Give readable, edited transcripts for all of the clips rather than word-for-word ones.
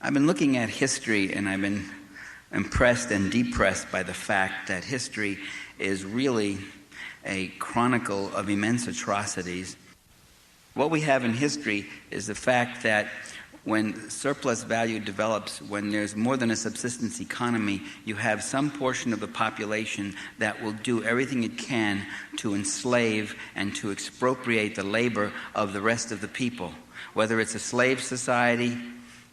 I've been looking at history, and I've been impressed and depressed by the fact that history is really a chronicle of immense atrocities. What we have in history is the fact that when surplus value develops, when there's more than a subsistence economy, you have some portion of the population that will do everything it can to enslave and to expropriate the labor of the rest of the people. Whether it's a slave society,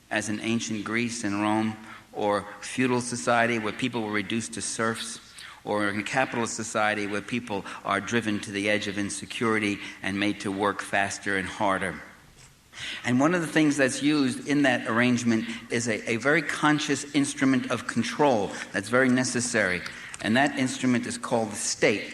as in ancient Greece and Rome, or feudal society where people were reduced to serfs, or in a capitalist society where people are driven to the edge of insecurity and made to work faster and harder. And one of the things that's used in that arrangement is a very conscious instrument of control that's very necessary. And that instrument is called the state.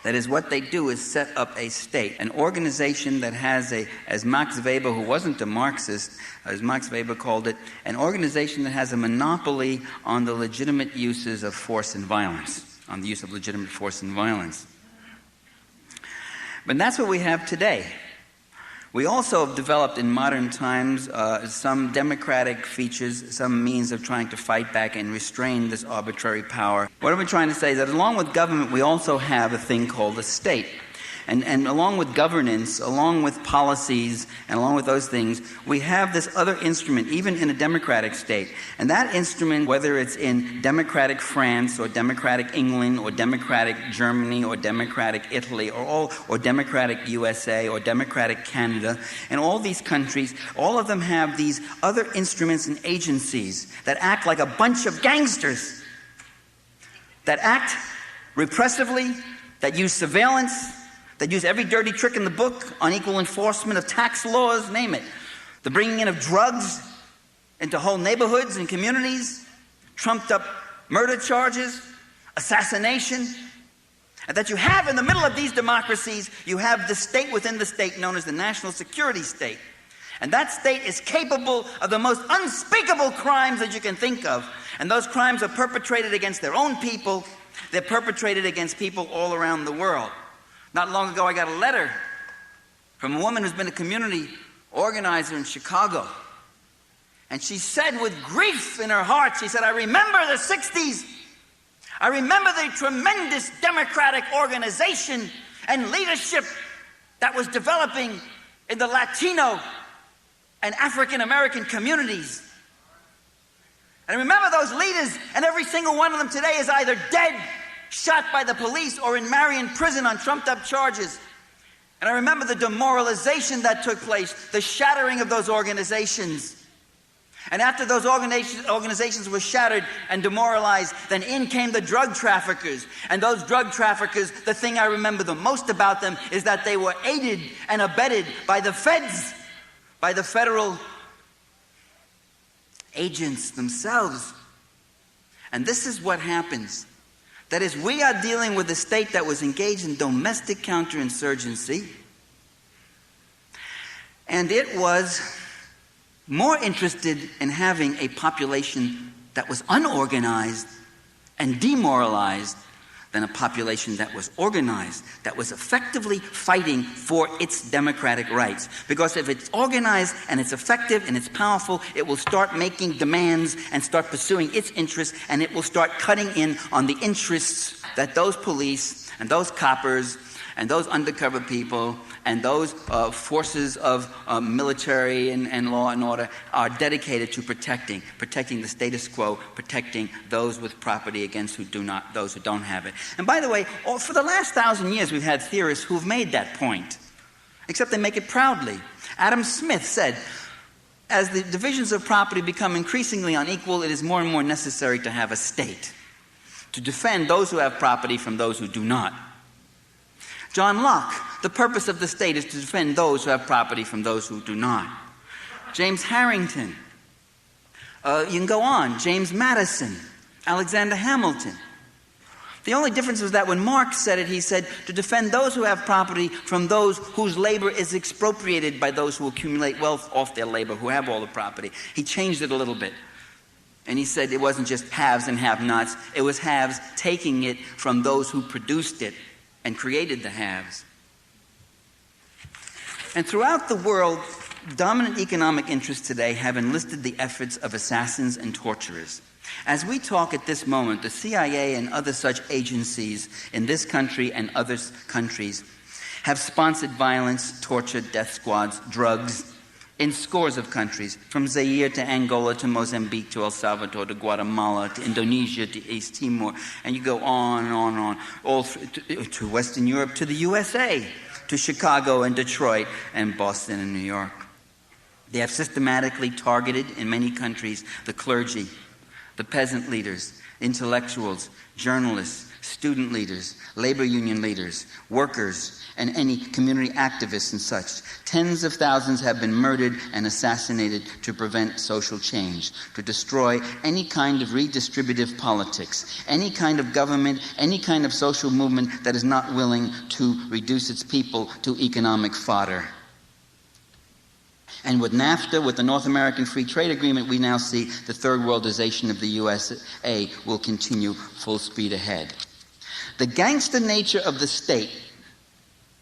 That is, what they do is set up a state, an organization that has as Max Weber, who wasn't a Marxist, as Max Weber called it, an organization that has a monopoly on the legitimate uses of force and violence, on the use of legitimate force and violence. But that's what we have today. We also have developed in modern times some democratic features, some means of trying to fight back and restrain this arbitrary power. What are we trying to say? That along with government, we also have a thing called the state. And along with governance, along with policies, and along with those things, we have this other instrument, even in a democratic state. And that instrument, whether it's in democratic France, or democratic England, or democratic Germany, or democratic Italy, or democratic USA, or democratic Canada, and all these countries, all of them have these other instruments and agencies that act like a bunch of gangsters, that act repressively, that use surveillance, that use every dirty trick in the book, unequal enforcement of tax laws, name it. The bringing in of drugs into whole neighborhoods and communities, trumped up murder charges, assassination. And that you have in the middle of these democracies, you have the state within the state known as the national security state. And that state is capable of the most unspeakable crimes that you can think of. And those crimes are perpetrated against their own people. They're perpetrated against people all around the world. Not long ago, I got a letter from a woman who's been a community organizer in Chicago. And she said with grief in her heart, she said, I remember the 60s. I remember the tremendous democratic organization and leadership that was developing in the Latino and African American communities. And I remember those leaders, and every single one of them today is either dead, shot by the police, or in Marion prison on trumped-up charges. And I remember the demoralization that took place, the shattering of those organizations. And after those organizations were shattered and demoralized, then in came the drug traffickers. And those drug traffickers, the thing I remember the most about them is that they were aided and abetted by the feds, by the federal agents themselves. And this is what happens. That is, we are dealing with a state that was engaged in domestic counterinsurgency, and it was more interested in having a population that was unorganized and demoralized than a population that was organized, that was effectively fighting for its democratic rights. Because if it's organized and it's effective and it's powerful, it will start making demands and start pursuing its interests, and it will start cutting in on the interests that those police and those coppers and those undercover people and those forces of military and law and order are dedicated to protecting the status quo, protecting those with property against those who don't have it. And by the way, for the last 1,000 years, we've had theorists who've made that point, except they make it proudly. Adam Smith said, as the divisions of property become increasingly unequal, it is more and more necessary to have a state to defend those who have property from those who do not. John Locke, the purpose of the state is to defend those who have property from those who do not. James Harrington, you can go on, James Madison, Alexander Hamilton. The only difference was that when Marx said it, he said to defend those who have property from those whose labor is expropriated by those who accumulate wealth off their labor, who have all the property. He changed it a little bit. And he said it wasn't just haves and have-nots, it was haves taking it from those who produced it and created the haves. And throughout the world, Dominant economic interests today have enlisted the efforts of assassins and torturers. As we talk at this moment, the CIA and other such agencies in this country and other countries have sponsored violence, torture, death squads, drugs in scores of countries, from Zaire to Angola to Mozambique to El Salvador to Guatemala to Indonesia to East Timor, and you go on and on and on, all to Western Europe, to the USA, to Chicago and Detroit and Boston and New York. They have systematically targeted, in many countries, the clergy, the peasant leaders, intellectuals, journalists, student leaders, labor union leaders, workers, and any community activists and such. Tens of thousands have been murdered and assassinated to prevent social change, to destroy any kind of redistributive politics, any kind of government, any kind of social movement that is not willing to reduce its people to economic fodder. And with NAFTA, with the North American Free Trade Agreement, we now see the third worldization of the USA will continue full speed ahead. The gangster nature of the state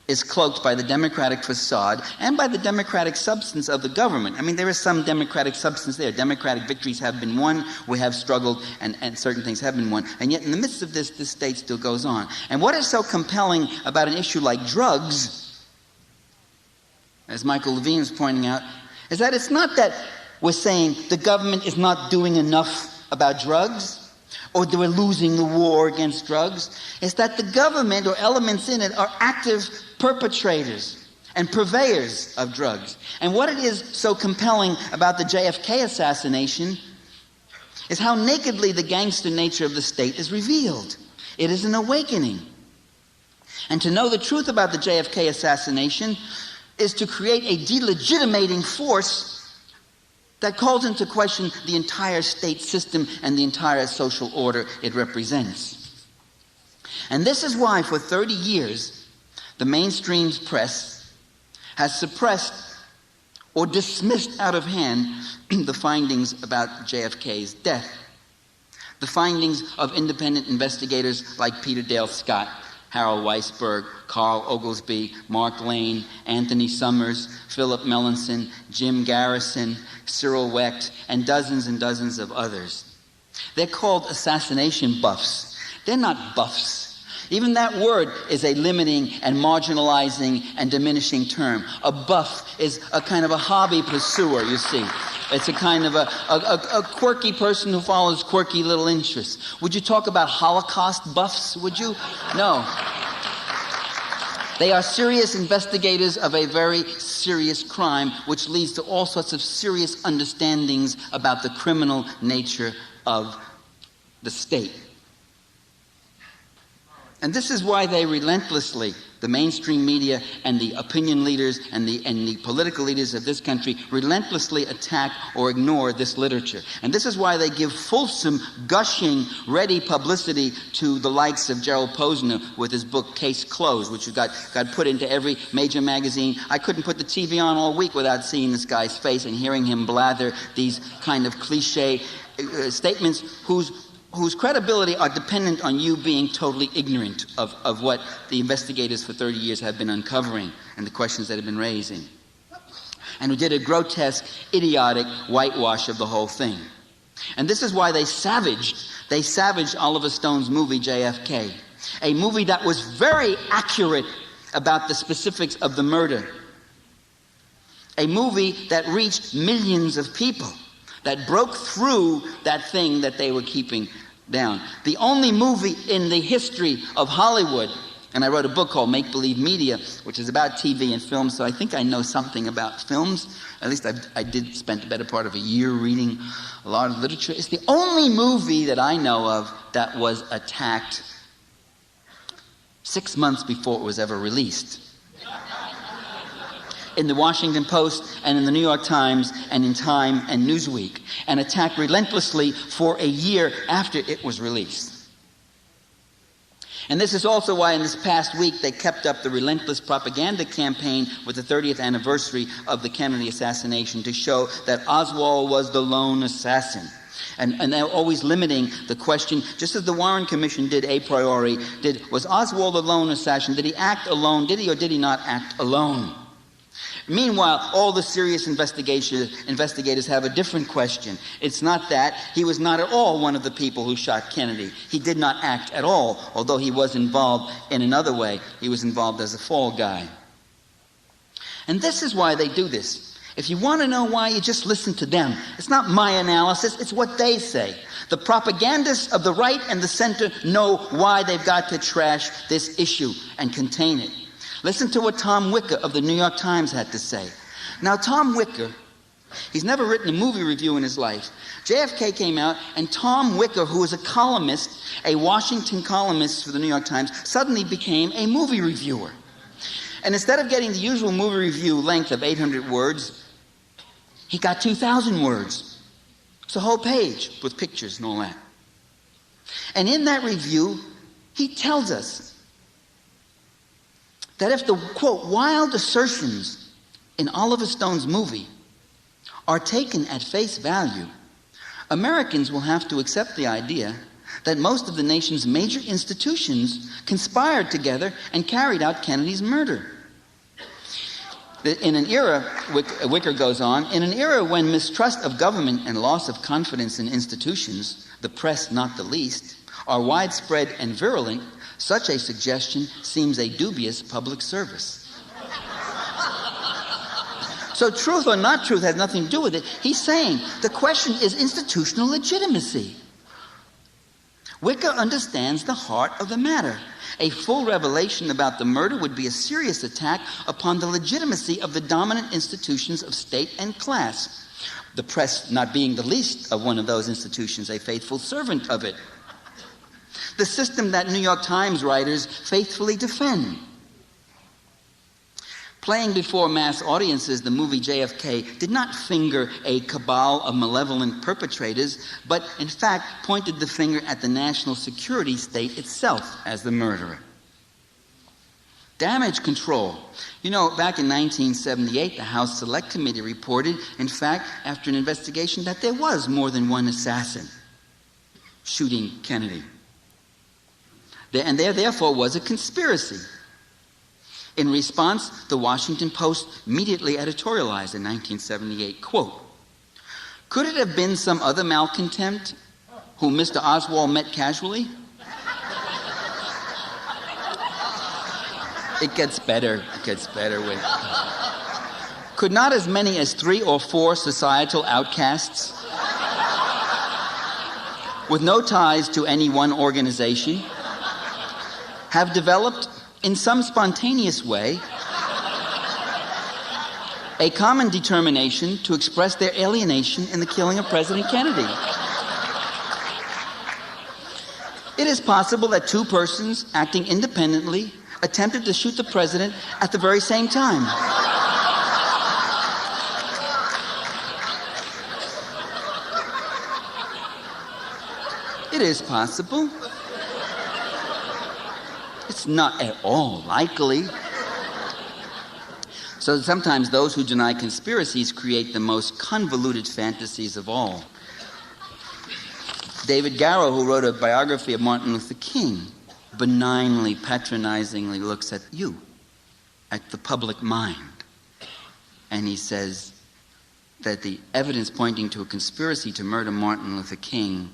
is cloaked by the democratic facade and by the democratic substance of the government. I mean, there is some democratic substance there. Democratic victories have been won. We have struggled, and certain things have been won. And yet, in the midst of this state still goes on. And what is so compelling about an issue like drugs, as Michael Levine is pointing out, is that it's not that we're saying the government is not doing enough about drugs, or that we're losing the war against drugs. It's that the government or elements in it are active perpetrators and purveyors of drugs. And what it is so compelling about the JFK assassination is how nakedly the gangster nature of the state is revealed. It is an awakening. And to know the truth about the JFK assassination is to create a delegitimating force that calls into question the entire state system and the entire social order it represents. And this is why for 30 years the mainstream press has suppressed or dismissed out of hand the findings about JFK's death. The findings of independent investigators like Peter Dale Scott, Harold Weisberg, Carl Oglesby, Mark Lane, Anthony Summers, Philip Melanson, Jim Garrison, Cyril Wecht, and dozens of others. They're called assassination buffs. They're not buffs. Even that word is a limiting and marginalizing and diminishing term. A buff is a kind of a hobby pursuer, you see. It's a kind of a quirky person who follows quirky little interests. Would you talk about Holocaust buffs, would you? No. They are serious investigators of a very serious crime, which leads to all sorts of serious understandings about the criminal nature of the state. And this is why they relentlessly, the mainstream media and the opinion leaders and the political leaders of this country, relentlessly attack or ignore this literature. And this is why they give fulsome, gushing, ready publicity to the likes of Gerald Posner with his book Case Closed, which got put into every major magazine. I couldn't put the TV on all week without seeing this guy's face and hearing him blather these kind of cliche statements whose credibility are dependent on you being totally ignorant of what the investigators for 30 years have been uncovering and the questions that have been raising. And who did a grotesque, idiotic whitewash of the whole thing. And this is why they savaged Oliver Stone's movie JFK, a movie that was very accurate about the specifics of the murder, a movie that reached millions of people, that broke through that thing that they were keeping down. The only movie in the history of Hollywood, and I wrote a book called Make Believe Media, which is about TV and film, so I think I know something about films. At least I did spend the better part of a year reading a lot of literature. It's the only movie that I know of that was attacked 6 months before it was ever released. In the Washington Post and in the New York Times and in Time and Newsweek, and attacked relentlessly for a year after it was released. And this is also why in this past week they kept up the relentless propaganda campaign with the 30th anniversary of the Kennedy assassination to show that Oswald was the lone assassin. And they're always limiting the question, just as the Warren Commission did a priori, was Oswald the lone assassin? Did he act alone? Did he or did he not act alone? Meanwhile, all the serious investigators have a different question. It's not that. He was not at all one of the people who shot Kennedy. He did not act at all, although he was involved in another way. He was involved as a fall guy. And this is why they do this. If you want to know why, you just listen to them. It's not my analysis, it's what they say. The propagandists of the right and the center know why they've got to trash this issue and contain it. Listen to what Tom Wicker of the New York Times had to say. Now, Tom Wicker, he's never written a movie review in his life. JFK came out, and Tom Wicker, who was a columnist, a Washington columnist for the New York Times, suddenly became a movie reviewer. And instead of getting the usual movie review length of 800 words, he got 2,000 words. It's a whole page with pictures and all that. And in that review, he tells us that if the, quote, wild assertions in Oliver Stone's movie are taken at face value, Americans will have to accept the idea that most of the nation's major institutions conspired together and carried out Kennedy's murder. In an era, Wicker goes on, in an era when mistrust of government and loss of confidence in institutions, the press not the least, are widespread and virulent, such a suggestion seems a dubious public service. So truth or not truth has nothing to do with it. He's saying the question is institutional legitimacy. Wicker understands the heart of the matter. A full revelation about the murder would be a serious attack upon the legitimacy of the dominant institutions of state and class, the press not being the least of one of those institutions, a faithful servant of it. The system that New York Times writers faithfully defend. Playing before mass audiences, the movie JFK did not finger a cabal of malevolent perpetrators, but in fact pointed the finger at the national security state itself as the murderer. Damage control. You know, back in 1978, the House Select Committee reported, in fact, after an investigation, that there was more than one assassin shooting Kennedy. And there, therefore, was a conspiracy. In response, the Washington Post immediately editorialized in 1978, quote, "Could it have been some other malcontent whom Mr. Oswald met casually?" It gets better. It gets better with... Could not as many as 3 or 4 societal outcasts with no ties to any one organization have developed in some spontaneous way a common determination to express their alienation in the killing of President Kennedy? It is possible that 2 persons acting independently attempted to shoot the president at the very same time. It is possible. It's not at all likely. So sometimes those who deny conspiracies create the most convoluted fantasies of all. David Garrow, who wrote a biography of Martin Luther King, benignly, patronizingly looks at you, at the public mind. And he says that the evidence pointing to a conspiracy to murder Martin Luther King,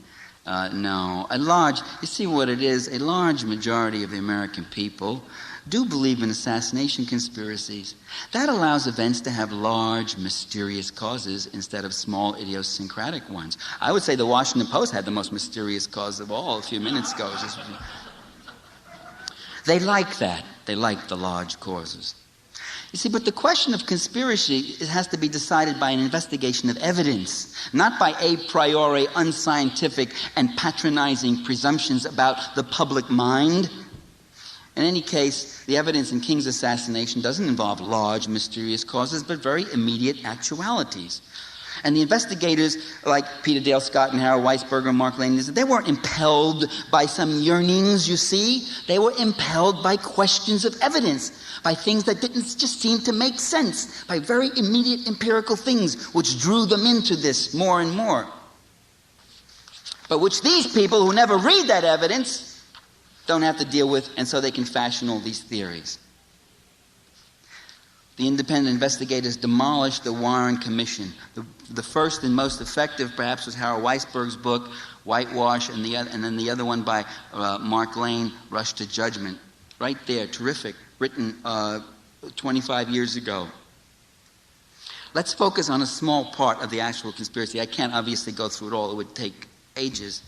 no. You see what it is? A large majority of the American people do believe in assassination conspiracies. That allows events to have large, mysterious causes instead of small, idiosyncratic ones. I would say the Washington Post had the most mysterious cause of all a few minutes ago. They like that. They like the large causes. You see, but the question of conspiracy has to be decided by an investigation of evidence, not by a priori unscientific and patronizing presumptions about the public mind. In any case, the evidence in King's assassination doesn't involve large, mysterious causes, but very immediate actualities. And the investigators, like Peter Dale Scott and Harold Weisberger and Mark Lane, they weren't impelled by some yearnings, you see. They were impelled by questions of evidence, by things that didn't just seem to make sense, by very immediate empirical things which drew them into this more and more. But which these people who never read that evidence don't have to deal with, and so they can fashion all these theories. the independent investigators demolished the Warren Commission. The first and most effective, perhaps, was Harold Weisberg's book, Whitewash, and then the other one by Mark Lane, Rush to Judgment. Right there, terrific, written 25 years ago. Let's focus on a small part of the actual conspiracy. I can't obviously go through it all. It would take ages.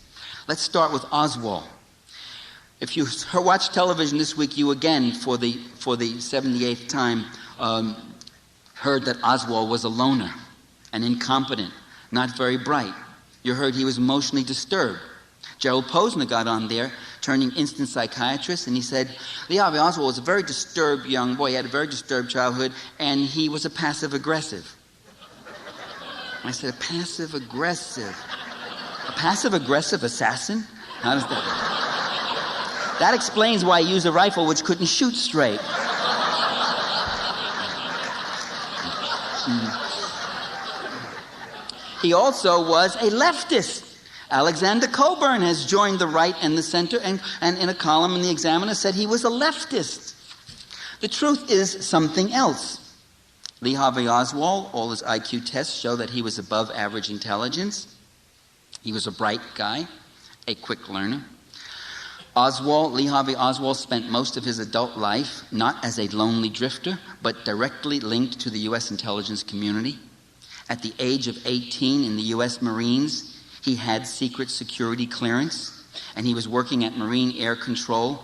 Let's start with Oswald. If you watch television this week, you again, for the 78th time, heard that Oswald was a loner and incompetent, not very bright. You heard he was emotionally disturbed. Gerald Posner got on there, turning instant psychiatrist, and he said, Lee Harvey Oswald was a very disturbed young boy. He had a very disturbed childhood, and he was a passive-aggressive. I said, a passive-aggressive? A passive-aggressive assassin? How does that... That explains why he used a rifle which couldn't shoot straight. He also was a leftist. Alexander Cockburn has joined the right and the center, and in a column in the Examiner said he was a leftist. The truth is something else. Lee Harvey Oswald, all his IQ tests show that he was above average intelligence. He was a bright guy, a quick learner. Lee Harvey Oswald spent most of his adult life not as a lonely drifter, but directly linked to the U.S. intelligence community. At the age of 18 in the U.S. Marines, he had secret security clearance, and he was working at Marine Air Control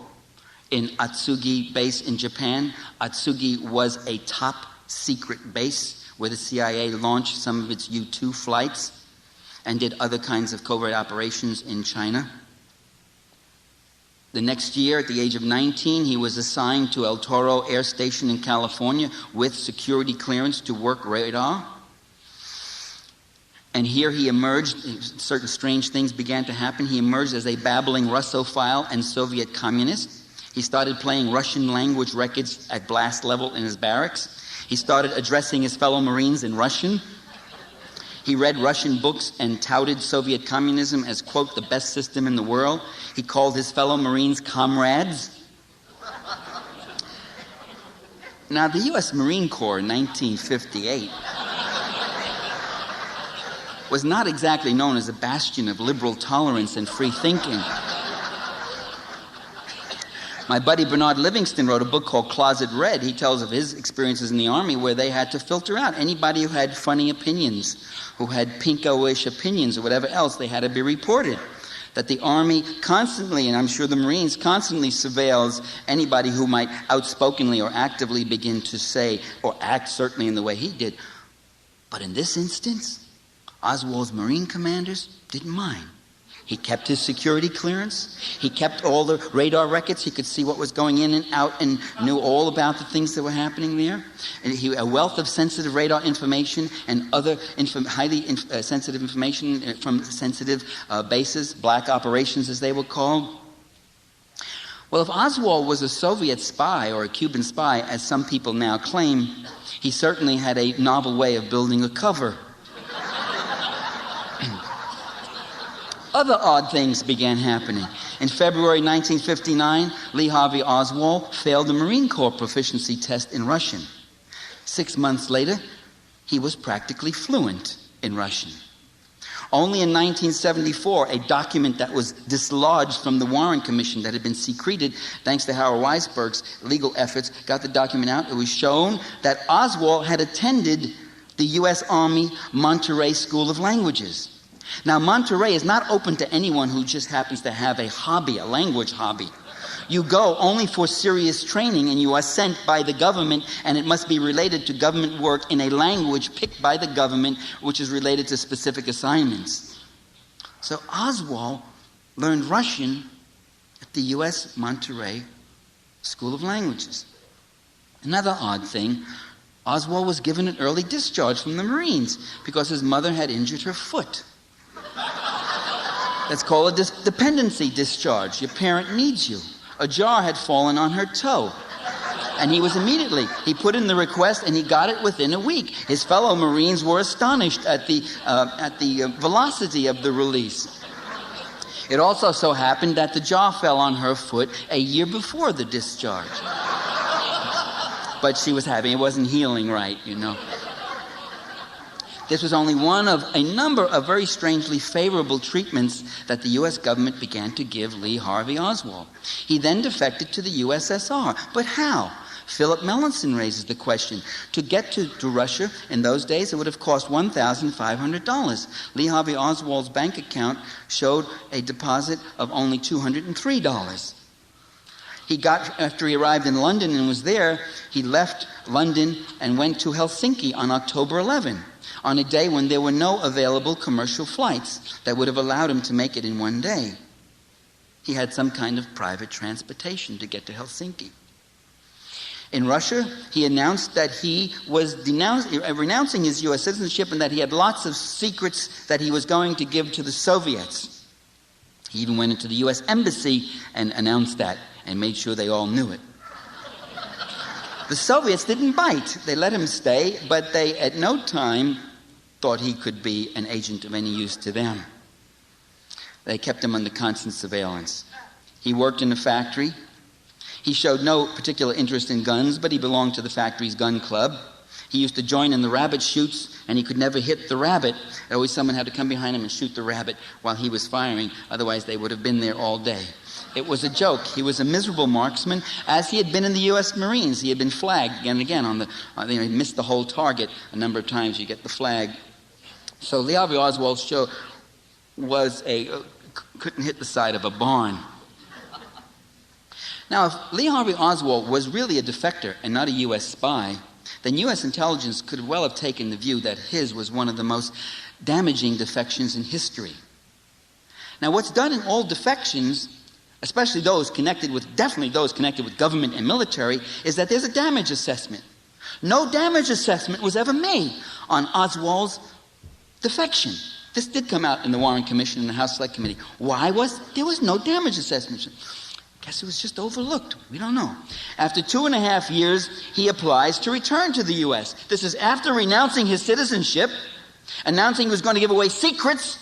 in Atsugi base in Japan. Atsugi was a top secret base where the CIA launched some of its U-2 flights and did other kinds of covert operations in China. The next year, at the age of 19, he was assigned to El Toro Air Station in California with security clearance to work radar. And here he emerged, certain strange things began to happen. He emerged as a babbling Russophile and Soviet communist. He started playing Russian language records at blast level in his barracks. He started addressing his fellow Marines in Russian. He read Russian books and touted Soviet communism as, quote, the best system in the world. He called his fellow Marines comrades. Now, the U.S. Marine Corps in 1958 was not exactly known as a bastion of liberal tolerance and free thinking. My buddy Bernard Livingston wrote a book called Closet Red. He tells of his experiences in the Army where they had to filter out anybody who had funny opinions, who had pinko-ish opinions or whatever else. They had to be reported. That the Army constantly, and I'm sure the Marines, constantly surveils anybody who might outspokenly or actively begin to say or act certainly in the way he did. But in this instance, Oswald's Marine commanders didn't mind. He kept his security clearance. He kept all the radar records. He could see what was going in and out and knew all about the things that were happening there. And a wealth of sensitive radar information and other highly sensitive information from sensitive bases, black operations as they were called. Well, if Oswald was a Soviet spy or a Cuban spy, as some people now claim, he certainly had a novel way of building a cover. Other odd things began happening. In February 1959, Lee Harvey Oswald failed the Marine Corps proficiency test in Russian. 6 months later, he was practically fluent in Russian. Only in 1974, a document that was dislodged from the Warren Commission that had been secreted, thanks to Howard Weisberg's legal efforts, got the document out. It was shown that Oswald had attended the U.S. Army Monterey School of Languages. Now, Monterey is not open to anyone who just happens to have a hobby, a language hobby. You go only for serious training, and you are sent by the government, and it must be related to government work in a language picked by the government, which is related to specific assignments. So Oswald learned Russian at the U.S. Monterey School of Languages. Another odd thing, Oswald was given an early discharge from the Marines because his mother had injured her foot. That's called a dependency discharge. Your parent needs you. A jar had fallen on her toe. And he put in the request and he got it within a week. His fellow Marines were astonished at the velocity of the release. It also so happened that the jar fell on her foot a year before the discharge. but she was having, it wasn't healing right, you know. This was only one of a number of very strangely favorable treatments that the U.S. government began to give Lee Harvey Oswald. He then defected to the USSR. But how? Philip Melanson raises the question. To get to Russia in those days, it would have cost $1,500. Lee Harvey Oswald's bank account showed a deposit of only $203. After he arrived in London and was there, he left London and went to Helsinki on October 11, on a day when there were no available commercial flights that would have allowed him to make it in one day. He had some kind of private transportation to get to Helsinki. In Russia, he announced that he was renouncing his U.S. citizenship and that he had lots of secrets that he was going to give to the Soviets. He even went into the U.S. Embassy and announced that and made sure they all knew it. The Soviets didn't bite. They let him stay, but they at no time thought he could be an agent of any use to them. They kept him under constant surveillance. He worked in a factory. He showed no particular interest in guns, but he belonged to the factory's gun club. He used to join in the rabbit shoots, and he could never hit the rabbit. Always someone had to come behind him and shoot the rabbit while he was firing. Otherwise, they would have been there all day. It was a joke. He was a miserable marksman, as he had been in the U.S. Marines. He had been flagged again and again. He missed the whole target a number of times. You get the flag. So Lee Harvey Oswald's show couldn't hit the side of a barn. Now, if Lee Harvey Oswald was really a defector and not a U.S. spy, then U.S. intelligence could well have taken the view that his was one of the most damaging defections in history. Now, what's done in all defections, especially definitely those connected with government and military, is that there's a damage assessment. No damage assessment was ever made on Oswald's defection. This did come out in the Warren Commission and the House Select Committee. There was no damage assessment? Guess it was just overlooked. We don't know. After 2.5 years, he applies to return to the U.S. This is after renouncing his citizenship, announcing he was going to give away secrets.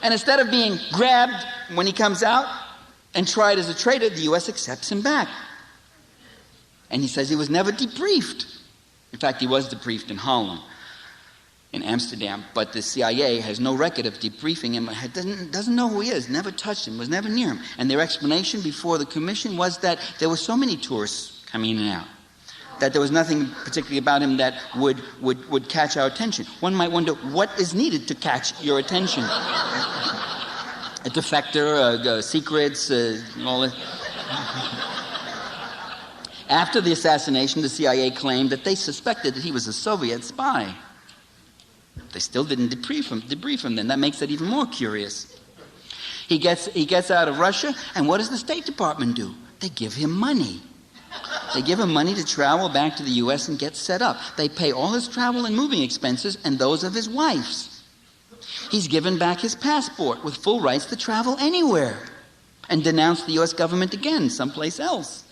And instead of being grabbed when he comes out and tried as a traitor, the U.S. accepts him back. And he says he was never debriefed. In fact, he was debriefed in Holland, in Amsterdam, but the CIA has no record of debriefing him, doesn't know who he is, never touched him, was never near him. And their explanation before the commission was that there were so many tourists coming in and out, that there was nothing particularly about him that would catch our attention. One might wonder, what is needed to catch your attention? A defector, secrets, all that. After the assassination, the CIA claimed that they suspected that he was a Soviet spy. They still didn't debrief him then. That makes it even more curious. He gets out of Russia, and what does the State Department do? They give him money. They give him money to travel back to the U.S. and get set up. They pay all his travel and moving expenses and those of his wife's. He's given back his passport with full rights to travel anywhere and denounce the U.S. government again someplace else.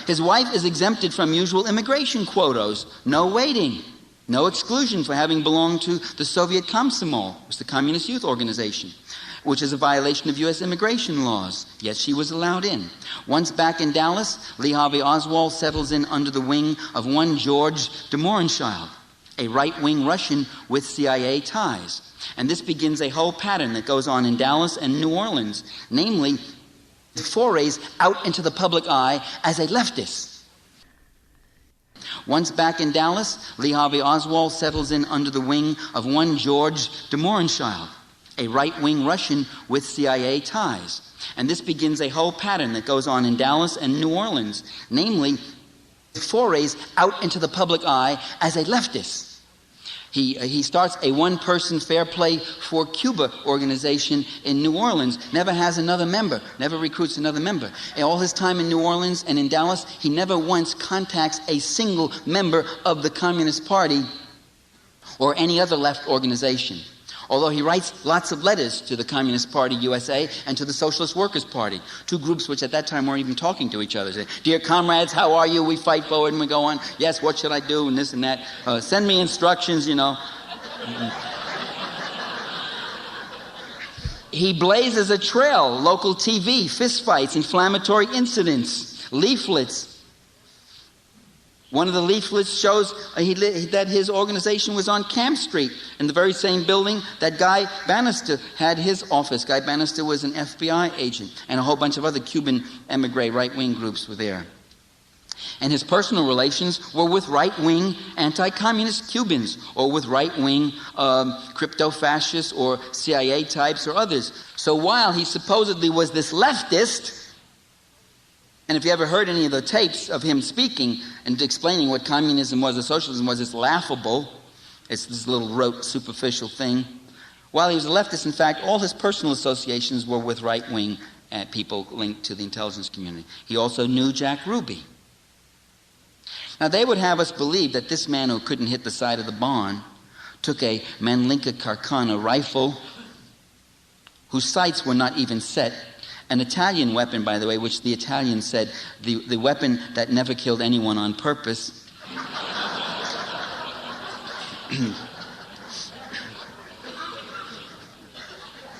His wife is exempted from usual immigration quotas. No waiting. No exclusion for having belonged to the Soviet Komsomol, which was the Communist Youth Organization, which is a violation of U.S. immigration laws. Yet she was allowed in. Once back in Dallas, Lee Harvey Oswald settles in under the wing of one George de Mohrenschildt, a right-wing Russian with CIA ties. And this begins a whole pattern that goes on in Dallas and New Orleans, namely forays out into the public eye as a leftist. Once back in Dallas, Lee Harvey Oswald settles in under the wing of one George de Mohrenschildt, a right-wing Russian with CIA ties. And this begins a whole pattern that goes on in Dallas and New Orleans, namely forays out into the public eye as a leftist. He starts a one-person Fair Play for Cuba organization in New Orleans, never has another member, never recruits another member. In all his time in New Orleans and in Dallas, he never once contacts a single member of the Communist Party or any other left organization. Although he writes lots of letters to the Communist Party USA and to the Socialist Workers' Party, two groups which at that time weren't even talking to each other. Say, dear comrades, how are you? We fight forward and we go on. Yes, what should I do? And this and that. Send me instructions, you know. He blazes a trail, local TV, fistfights, inflammatory incidents. Leaflets. One of the leaflets shows that his organization was on Camp Street, in the very same building that Guy Bannister had his office. Guy Bannister was an FBI agent, and a whole bunch of other Cuban emigre right-wing groups were there. And his personal relations were with right-wing anti-communist Cubans, or with right-wing crypto-fascists or CIA types or others. So while he supposedly was this leftist, and if you ever heard any of the tapes of him speaking and explaining what communism was or socialism was, it's laughable. It's this little rote, superficial thing. While he was a leftist, in fact, all his personal associations were with right-wing people linked to the intelligence community. He also knew Jack Ruby. Now, they would have us believe that this man who couldn't hit the side of the barn took a Amerikkkan rifle whose sights were not even set. An Italian weapon, by the way, which the Italians said, the weapon that never killed anyone on purpose.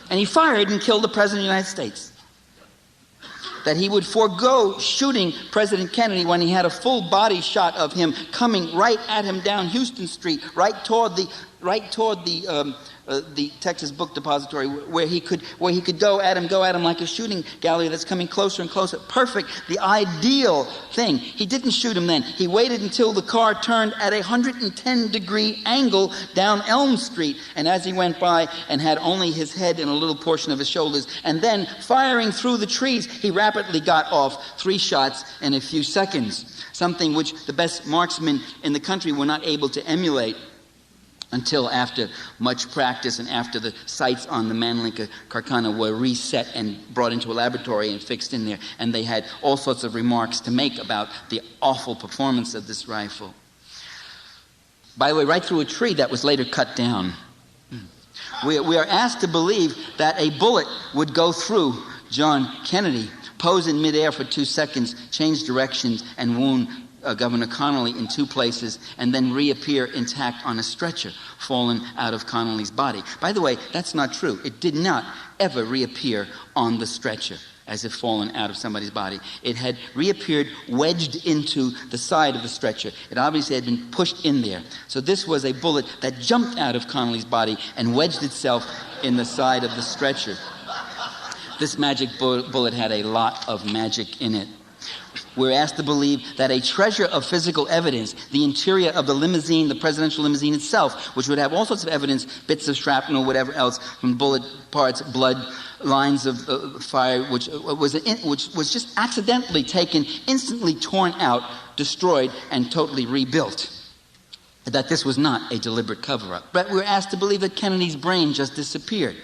And he fired and killed the President of the United States. That he would forego shooting President Kennedy when he had a full body shot of him coming right at him down Houston Street, right toward the Texas Book Depository, where he could go at him like a shooting gallery that's coming closer and closer. Perfect, the ideal thing. He didn't shoot him then. He waited until the car turned at a 110-degree angle down Elm Street, and as he went by and had only his head and a little portion of his shoulders, and then firing through the trees, he rapidly got off 3 shots in a few seconds, something which the best marksmen in the country were not able to emulate until after much practice and after the sights on the Amerikkkan were reset and brought into a laboratory and fixed in there. And they had all sorts of remarks to make about the awful performance of this rifle. By the way, right through a tree that was later cut down. We are asked to believe that a bullet would go through John Kennedy, pose in midair for 2 seconds, change directions, and wound Governor Connolly in 2 places, and then reappear intact on a stretcher fallen out of Connolly's body. By the way, that's not true. It did not ever reappear on the stretcher as if fallen out of somebody's body. It had reappeared wedged into the side of the stretcher. It obviously had been pushed in there. So this was a bullet that jumped out of Connolly's body and wedged itself in the side of the stretcher. This magic bullet had a lot of magic in it. We're asked to believe that a treasure of physical evidence, the interior of the limousine, the presidential limousine itself, which would have all sorts of evidence, bits of shrapnel, whatever else, from bullet parts, blood, lines of fire, which was just accidentally taken, instantly torn out, destroyed, and totally rebuilt. That this was not a deliberate cover-up. But we're asked to believe that Kennedy's brain just disappeared.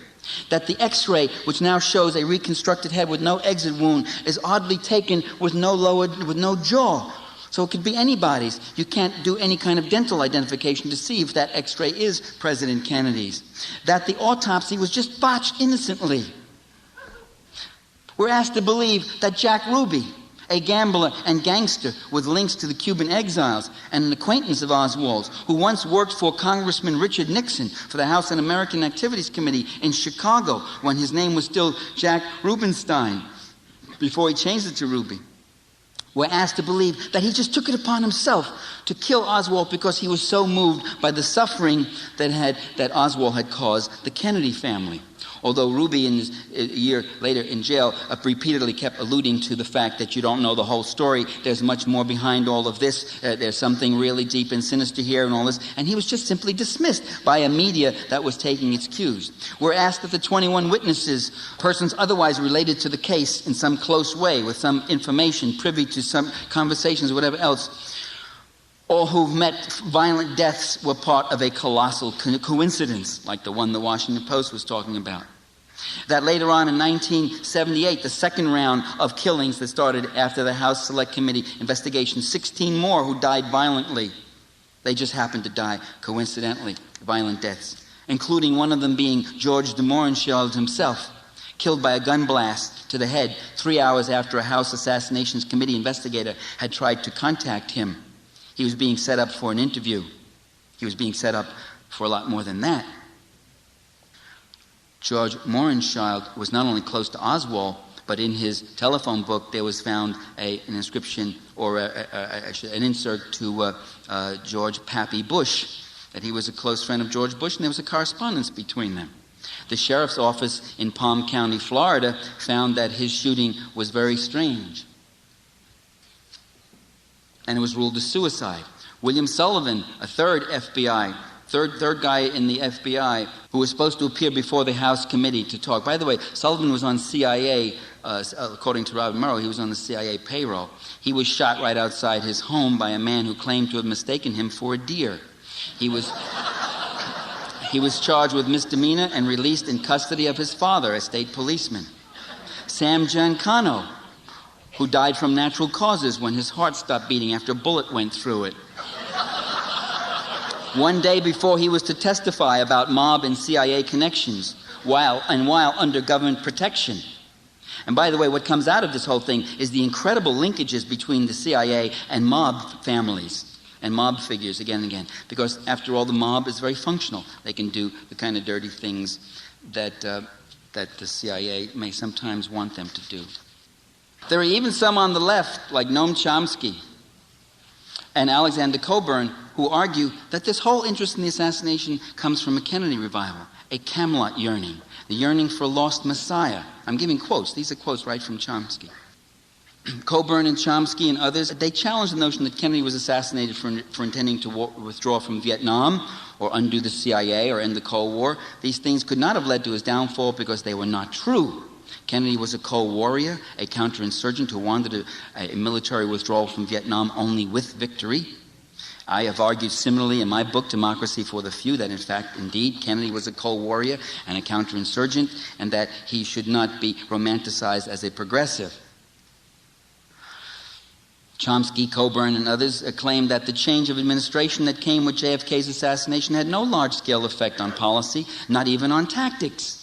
That the X-ray, which now shows a reconstructed head with no exit wound, is oddly taken with no jaw. So it could be anybody's. You can't do any kind of dental identification to see if that X-ray is President Kennedy's. That the autopsy was just botched innocently. We're asked to believe that Jack Ruby, a gambler and gangster with links to the Cuban exiles and an acquaintance of Oswald's, who once worked for Congressman Richard Nixon for the House Un-American Activities Committee in Chicago when his name was still Jack Rubenstein, before he changed it to Ruby. We're asked to believe that he just took it upon himself to kill Oswald because he was so moved by the suffering that Oswald had caused the Kennedy family. Although Ruby, a year later in jail, repeatedly kept alluding to the fact that you don't know the whole story. There's much more behind all of this. There's something really deep and sinister here and all this. And he was just simply dismissed by a media that was taking its cues. We're asked that the 21 witnesses, persons otherwise related to the case in some close way, with some information, privy to some conversations, whatever else, all who've met violent deaths were part of a colossal coincidence, like the one the Washington Post was talking about. That later on in 1978, the second round of killings that started after the House Select Committee investigation, 16 more who died violently. They just happened to die coincidentally, violent deaths, including one of them being George de Mohrenschildt himself, killed by a gun blast to the head 3 hours after a House Assassinations Committee investigator had tried to contact him. He was being set up for an interview. He was being set up for a lot more than that. George Mohrenschildt was not only close to Oswald, But in his telephone book, there was found an inscription or an insert to George Pappy Bush, that he was a close friend of George Bush, and there was a correspondence between them. The sheriff's office in Palm County, Florida, found that his shooting was very strange, and it was ruled a suicide. William Sullivan, a third guy in the FBI, who was supposed to appear before the House committee to talk. By the way, Sullivan was on CIA, according to Robert Murrow, he was on the CIA payroll. He was shot right outside his home by a man who claimed to have mistaken him for a deer. He was charged with misdemeanor and released in custody of his father, a state policeman. Sam Giancano, who died from natural causes when his heart stopped beating after a bullet went through it. One day before he was to testify about mob and CIA connections, while under government protection. And by the way, what comes out of this whole thing is the incredible linkages between the CIA and mob families and mob figures again and again. Because after all, the mob is very functional. They can do the kind of dirty things that the CIA may sometimes want them to do. There are even some on the left, like Noam Chomsky and Alexander Cockburn, who argue that this whole interest in the assassination comes from a Kennedy revival, a Camelot yearning, the yearning for a lost Messiah. I'm giving quotes. These are quotes right from Chomsky. Cockburn and Chomsky and others, they challenge the notion that Kennedy was assassinated for intending to withdraw from Vietnam or undo the CIA or end the Cold War. These things could not have led to his downfall because they were not true. Kennedy was a cold warrior, a counterinsurgent who wanted a military withdrawal from Vietnam only with victory. I have argued similarly in my book, Democracy for the Few, that in fact, indeed, Kennedy was a cold warrior and a counterinsurgent, and that he should not be romanticized as a progressive. Chomsky, Cockburn, and others claim that the change of administration that came with JFK's assassination had no large-scale effect on policy, not even on tactics.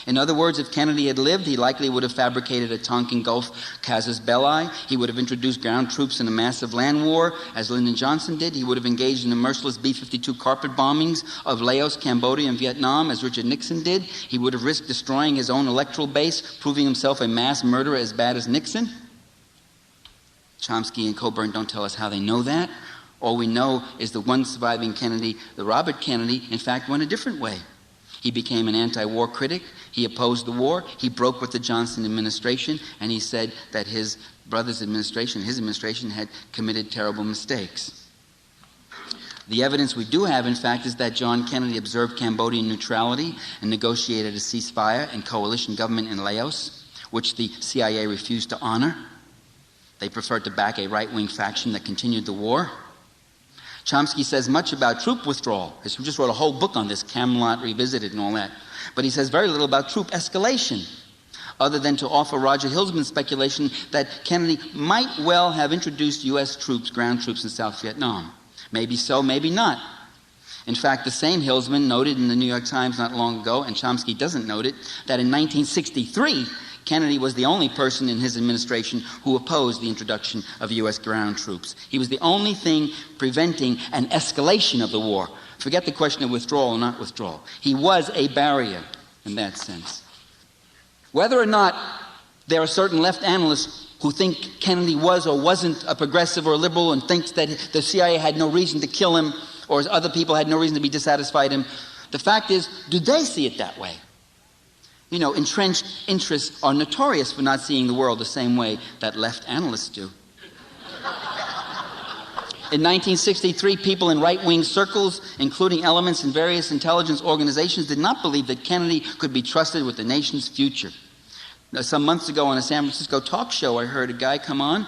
In other words, if Kennedy had lived, he likely would have fabricated a Tonkin Gulf casus belli. He would have introduced ground troops in a massive land war, as Lyndon Johnson did. He would have engaged in the merciless B-52 carpet bombings of Laos, Cambodia, and Vietnam, as Richard Nixon did. He would have risked destroying his own electoral base, proving himself a mass murderer as bad as Nixon. Chomsky and Cockburn don't tell us how they know that. All we know is the one surviving Kennedy, the Robert Kennedy, in fact went a different way. He became an anti-war critic. He opposed the war. He broke with the Johnson administration, and he said that his brother's administration, his administration, had committed terrible mistakes. The evidence we do have, in fact, is that John Kennedy observed Cambodian neutrality and negotiated a ceasefire and coalition government in Laos, which the CIA refused to honor. They preferred to back a right-wing faction that continued the war. Chomsky says much about troop withdrawal. He just wrote a whole book on this, Camelot Revisited and all that. But he says very little about troop escalation, other than to offer Roger Hilsman's speculation that Kennedy might well have introduced U.S. troops, ground troops in South Vietnam. Maybe so, maybe not. In fact, the same Hilsman noted in the New York Times not long ago, and Chomsky doesn't note it, that in 1963, Kennedy was the only person in his administration who opposed the introduction of U.S. ground troops. He was the only thing preventing an escalation of the war. Forget the question of withdrawal or not withdrawal. He was a barrier in that sense. Whether or not there are certain left analysts who think Kennedy was or wasn't a progressive or a liberal and thinks that the CIA had no reason to kill him or other people had no reason to be dissatisfied with him, the fact is, do they see it that way? You know, entrenched interests are notorious for not seeing the world the same way that left analysts do. In 1963, people in right-wing circles, including elements in various intelligence organizations, did not believe that Kennedy could be trusted with the nation's future. Now, some months ago on a San Francisco talk show, I heard a guy come on.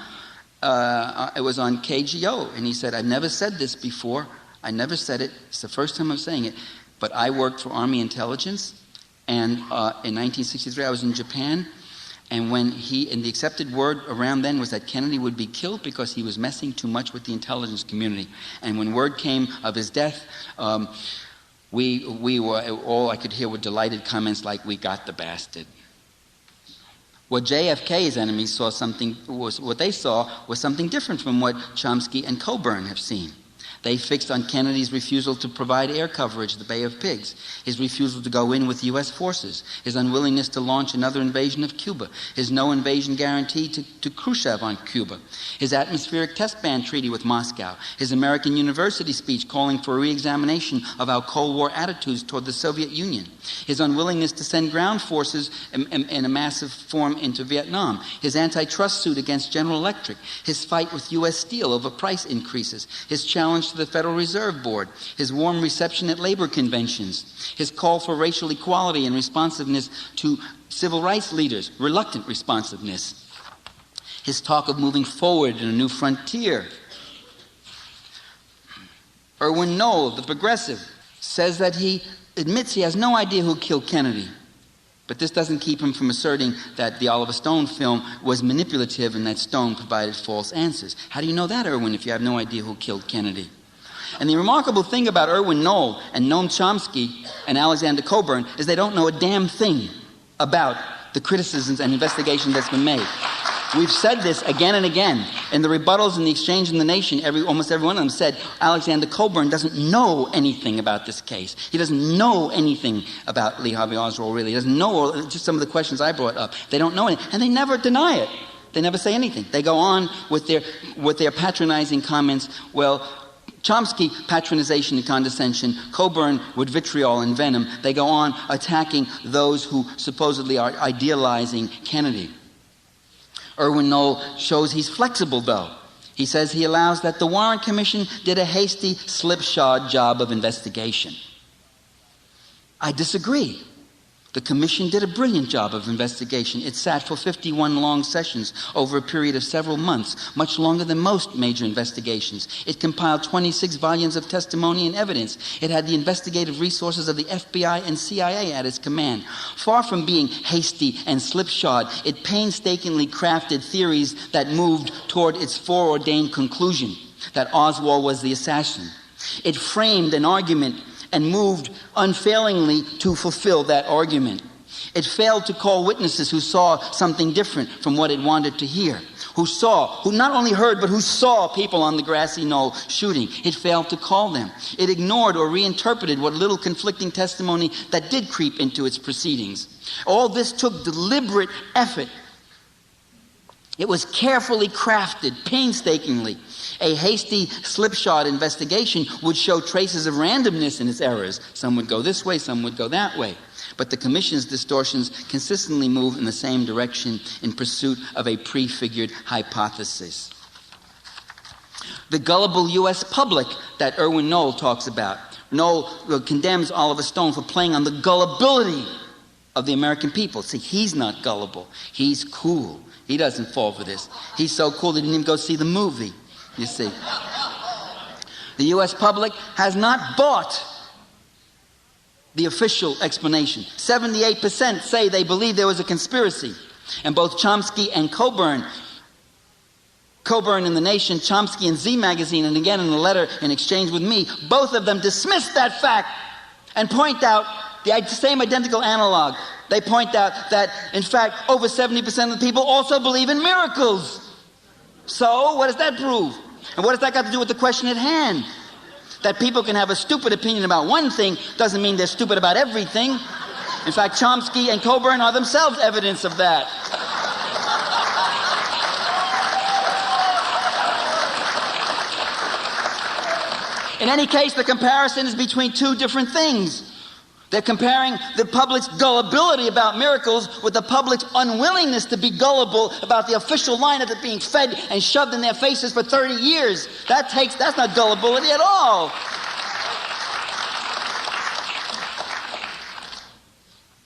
It was on KGO, and he said, "I've never said this before. I never said it. It's the first time I'm saying it. But I worked for Army intelligence. And in 1963, I was in Japan, and the accepted word around then was that Kennedy would be killed because he was messing too much with the intelligence community. And when word came of his death, we were, all I could hear were delighted comments like, 'We got the bastard.'" What JFK's enemies what they saw was something different from what Chomsky and Cockburn have seen. They fixed on Kennedy's refusal to provide air coverage, the Bay of Pigs, his refusal to go in with U.S. forces, his unwillingness to launch another invasion of Cuba, his no invasion guarantee to Khrushchev on Cuba, his atmospheric test ban treaty with Moscow, his American University speech calling for a re-examination of our Cold War attitudes toward the Soviet Union, his unwillingness to send ground forces in a massive form into Vietnam, his antitrust suit against General Electric, his fight with U.S. Steel over price increases, his challenge to the Federal Reserve Board, his warm reception at labor conventions, his call for racial equality and responsiveness to civil rights leaders, reluctant responsiveness, his talk of moving forward in a new frontier. Erwin Knoll, the progressive, says that he admits he has no idea who killed Kennedy. But this doesn't keep him from asserting that the Oliver Stone film was manipulative and that Stone provided false answers. How do you know that, Erwin, if you have no idea who killed Kennedy? And the remarkable thing about Erwin Knoll and Noam Chomsky and Alexander Cockburn is they don't know a damn thing about the criticisms and investigation that's been made. We've said this again and again. In the rebuttals in the Exchange in the Nation, almost every one of them said Alexander Cockburn doesn't know anything about this case. He doesn't know anything about Lee Harvey Oswald, really. He doesn't know just some of the questions I brought up. They don't know anything. And they never deny it. They never say anything. They go on with their patronizing comments. Well, Chomsky, patronization and condescension. Cockburn with vitriol and venom. They go on attacking those who supposedly are idealizing Kennedy. Erwin Knoll shows he's flexible, though. He says he allows that the Warren Commission did a hasty, slipshod job of investigation. I disagree. The Commission did a brilliant job of investigation. It sat for 51 long sessions over a period of several months, much longer than most major investigations. It compiled 26 volumes of testimony and evidence. It had the investigative resources of the FBI and CIA at its command. Far from being hasty and slipshod, it painstakingly crafted theories that moved toward its foreordained conclusion, that Oswald was the assassin. It framed an argument and moved unfailingly to fulfill that argument. It failed to call witnesses who saw something different from what it wanted to hear, who not only heard, but who saw people on the grassy knoll shooting. It failed to call them. It ignored or reinterpreted what little conflicting testimony that did creep into its proceedings. All this took deliberate effort. It was carefully crafted, painstakingly. A hasty, slipshod investigation would show traces of randomness in its errors. Some would go this way, some would go that way. But the Commission's distortions consistently move in the same direction in pursuit of a prefigured hypothesis. The gullible U.S. public that Erwin Knoll talks about. Knoll condemns Oliver Stone for playing on the gullibility of the American people. See, he's not gullible. He's cool. He doesn't fall for this. He's so cool that he didn't even go see the movie, you see. The U.S. public has not bought the official explanation. 78% say they believe there was a conspiracy. And both Chomsky and Cockburn in The Nation, Chomsky in Z Magazine, and again in a letter in exchange with me, both of them dismiss that fact and point out the same identical analog. They point out that, in fact, over 70% of the people also believe in miracles. So, what does that prove? And what has that got to do with the question at hand? That people can have a stupid opinion about one thing doesn't mean they're stupid about everything. In fact, Chomsky and Cockburn are themselves evidence of that. In any case, the comparison is between two different things. They're comparing the public's gullibility about miracles with the public's unwillingness to be gullible about the official line of it being fed and shoved in their faces for 30 years. That's not gullibility at all.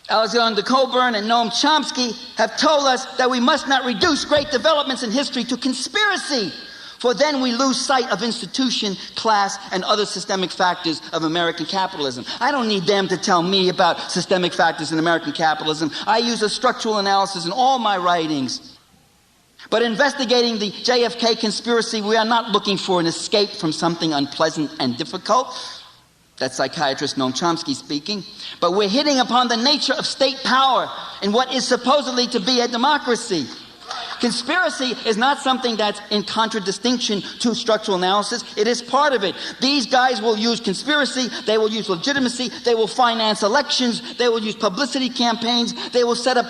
Alexander Cockburn and Noam Chomsky have told us that we must not reduce great developments in history to conspiracy, for then we lose sight of institution, class, and other systemic factors of American capitalism. I don't need them to tell me about systemic factors in American capitalism. I use a structural analysis in all my writings. But investigating the JFK conspiracy, we are not looking for an escape from something unpleasant and difficult. That's psychiatrist Noam Chomsky speaking. But we're hitting upon the nature of state power in what is supposedly to be a democracy. conspiracy is not something that's in contradistinction to structural analysis. It is part of it. These guys will use conspiracy, they will use legitimacy, they will finance elections, they will use publicity campaigns, they will set up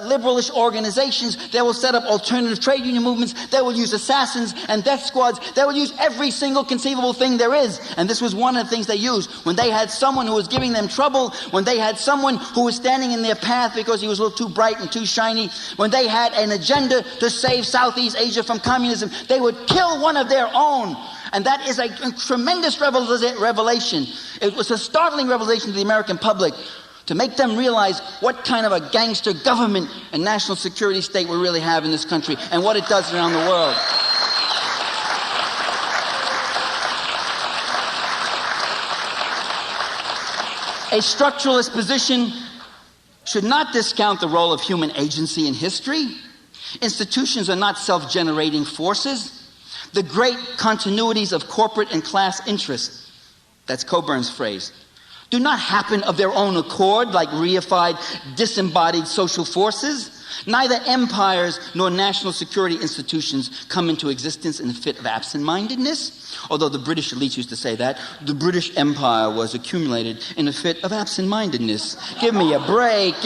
liberalish organizations, they will set up alternative trade union movements, they will use assassins and death squads, they will use every single conceivable thing there is. And this was one of the things they used. When they had someone who was giving them trouble, when they had someone who was standing in their path because he was a little too bright and too shiny, when they had an agenda to save Southeast Asia from communism, they would kill one of their own. And that is a tremendous revelation. It was a startling revelation to the American public to make them realize what kind of a gangster government and national security state we really have in this country and what it does around the world. A structuralist position should not discount the role of human agency in history. Institutions are not self-generating forces. The great continuities of corporate and class interests, that's Coburn's phrase, do not happen of their own accord like reified, disembodied social forces. Neither empires nor national security institutions come into existence in a fit of absent-mindedness. Although the British elites used to say that, the British Empire was accumulated in a fit of absent-mindedness. Give me a break,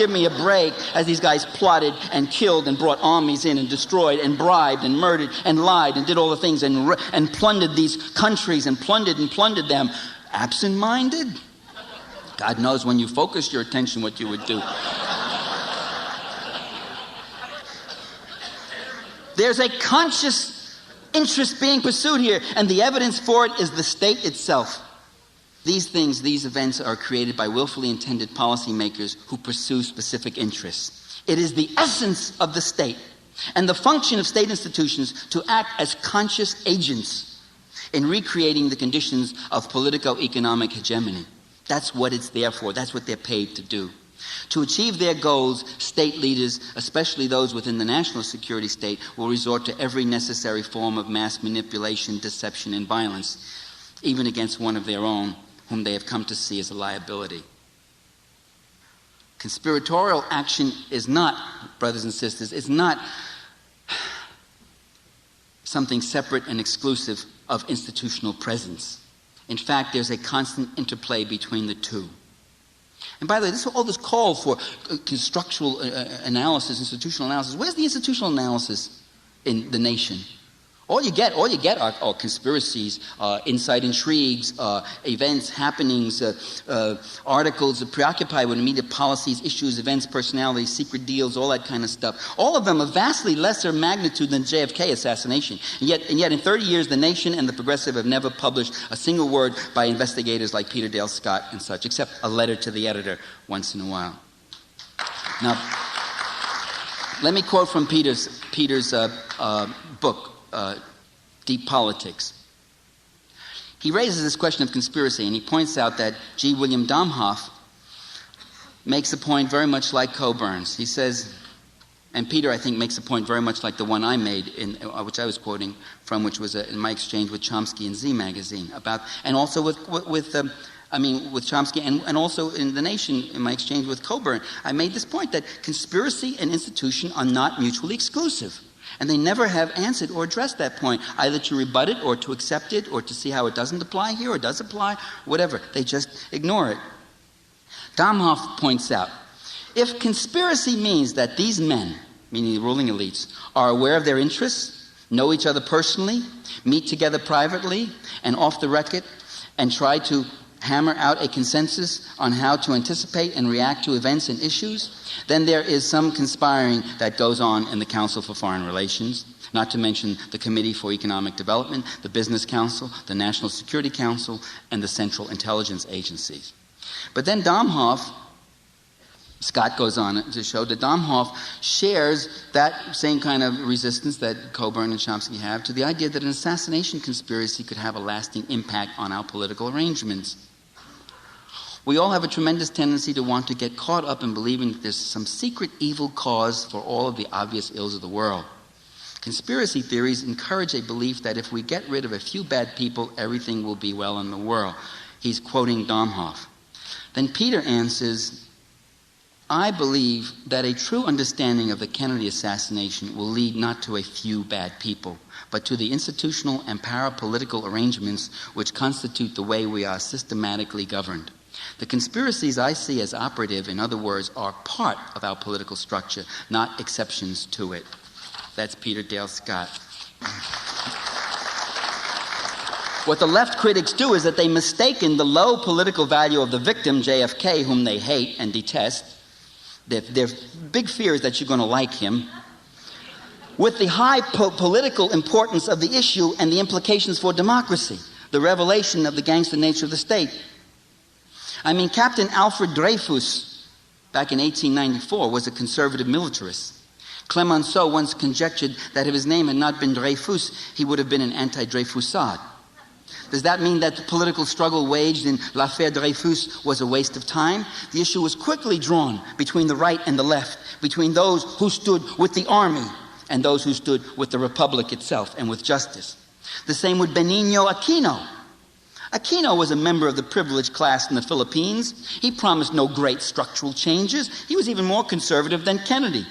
as these guys plotted and killed and brought armies in and destroyed and bribed and murdered and lied and did all the things and plundered these countries and plundered them. Absent-minded? God knows when you focus your attention what you would do. There's a conscious interest being pursued here, and the evidence for it is the state itself. These events are created by willfully intended policymakers who pursue specific interests. It is the essence of the state and the function of state institutions to act as conscious agents in recreating the conditions of politico-economic hegemony. That's what it's there for. That's what they're paid to do. To achieve their goals, state leaders, especially those within the national security state, will resort to every necessary form of mass manipulation, deception, and violence, even against one of their own, whom they have come to see as a liability. Conspiratorial action is not, brothers and sisters, is not something separate and exclusive of institutional presence. In fact, there's a constant interplay between the two. And by the way, all this call for structural analysis, institutional analysis. Where's the institutional analysis in the nation? All you get are conspiracies, inside intrigues, events, happenings, articles that preoccupy with immediate policies, issues, events, personalities, secret deals, all that kind of stuff. All of them of vastly lesser magnitude than JFK assassination. And yet in 30 years, the nation and the progressive have never published a single word by investigators like Peter Dale Scott and such, except a letter to the editor once in a while. Now, let me quote from Peter's book, Deep Politics. He raises this question of conspiracy, and he points out that G. William Domhoff makes a point very much like Coburn's. He says, and Peter, I think, makes a point very much like the one I made, which I was quoting from, which was in my exchange with Chomsky in Z magazine, and also with Chomsky, and also in The Nation, in my exchange with Coburn. I made this point that conspiracy and institution are not mutually exclusive. And they never have answered or addressed that point, either to rebut it or to accept it or to see how it doesn't apply here or does apply, whatever. They just ignore it. Domhoff points out, if conspiracy means that these men, meaning the ruling elites, are aware of their interests, know each other personally, meet together privately and off the record, and try to hammer out a consensus on how to anticipate and react to events and issues, then there is some conspiring that goes on in the Council for Foreign Relations, not to mention the Committee for Economic Development, the Business Council, the National Security Council, and the Central Intelligence Agencies. But then Scott goes on to show that Domhoff shares that same kind of resistance that Coburn and Chomsky have to the idea that an assassination conspiracy could have a lasting impact on our political arrangements. We all have a tremendous tendency to want to get caught up in believing that there's some secret evil cause for all of the obvious ills of the world. Conspiracy theories encourage a belief that if we get rid of a few bad people, everything will be well in the world. He's quoting Domhoff. Then Peter answers, I believe that a true understanding of the Kennedy assassination will lead not to a few bad people, but to the institutional and parapolitical arrangements which constitute the way we are systematically governed. The conspiracies I see as operative, in other words, are part of our political structure, not exceptions to it. That's Peter Dale Scott. What the left critics do is that they mistaken the low political value of the victim, JFK, whom they hate and detest. Their big fear is that you're going to like him, with the high political importance of the issue and the implications for democracy, the revelation of the gangster nature of the state. I mean, Captain Alfred Dreyfus, back in 1894, was a conservative militarist. Clemenceau once conjectured that if his name had not been Dreyfus, he would have been an anti-Dreyfusard. Does that mean that the political struggle waged in l'affaire Dreyfus was a waste of time? The issue was quickly drawn between the right and the left, between those who stood with the army and those who stood with the republic itself and with justice. The same with Benigno Aquino. Aquino was a member of the privileged class in the Philippines. He promised no great structural changes. He was even more conservative than Kennedy.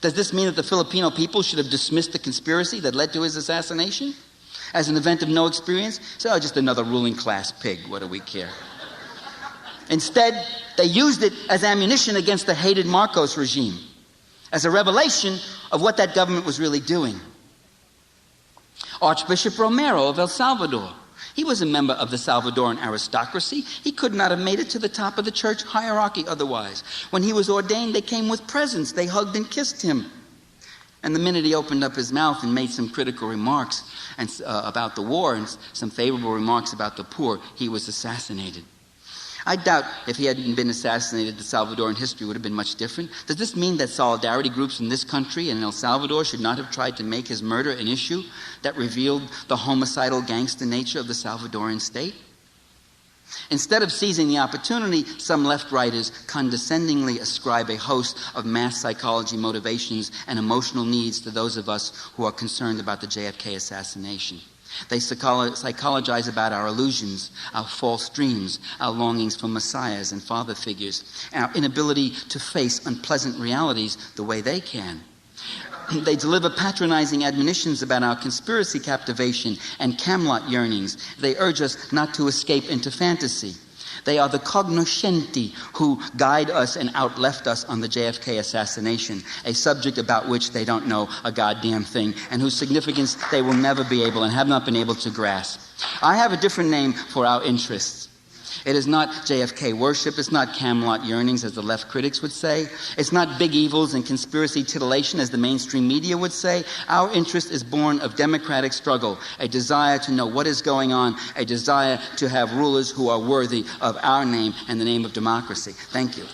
Does this mean that the Filipino people should have dismissed the conspiracy that led to his assassination as an event of no experience? So, just another ruling class pig, what do we care? Instead, they used it as ammunition against the hated Marcos regime, as a revelation of what that government was really doing. Archbishop Romero of El Salvador, he was a member of the Salvadoran aristocracy. He could not have made it to the top of the church hierarchy otherwise. When he was ordained, they came with presents. They hugged and kissed him. And the minute he opened up his mouth and made some critical remarks about the war and some favorable remarks about the poor, he was assassinated. I doubt if he hadn't been assassinated, the Salvadoran history would have been much different. Does this mean that solidarity groups in this country and in El Salvador should not have tried to make his murder an issue that revealed the homicidal gangster nature of the Salvadoran state? Instead of seizing the opportunity, some left-writers condescendingly ascribe a host of mass psychology motivations and emotional needs to those of us who are concerned about the JFK assassination. They psychologize about our illusions, our false dreams, our longings for messiahs and father figures, and our inability to face unpleasant realities the way they can. They deliver patronizing admonitions about our conspiracy captivation and Camelot yearnings. They urge us not to escape into fantasy. They are the cognoscenti who guide us and outleft us on the JFK assassination, a subject about which they don't know a goddamn thing and whose significance they will never be able and have not been able to grasp. I have a different name for our interests. It is not JFK worship. It's not Camelot yearnings, as the left critics would say. It's not big evils and conspiracy titillation, as the mainstream media would say. Our interest is born of democratic struggle, a desire to know what is going on, a desire to have rulers who are worthy of our name and the name of democracy. Thank you.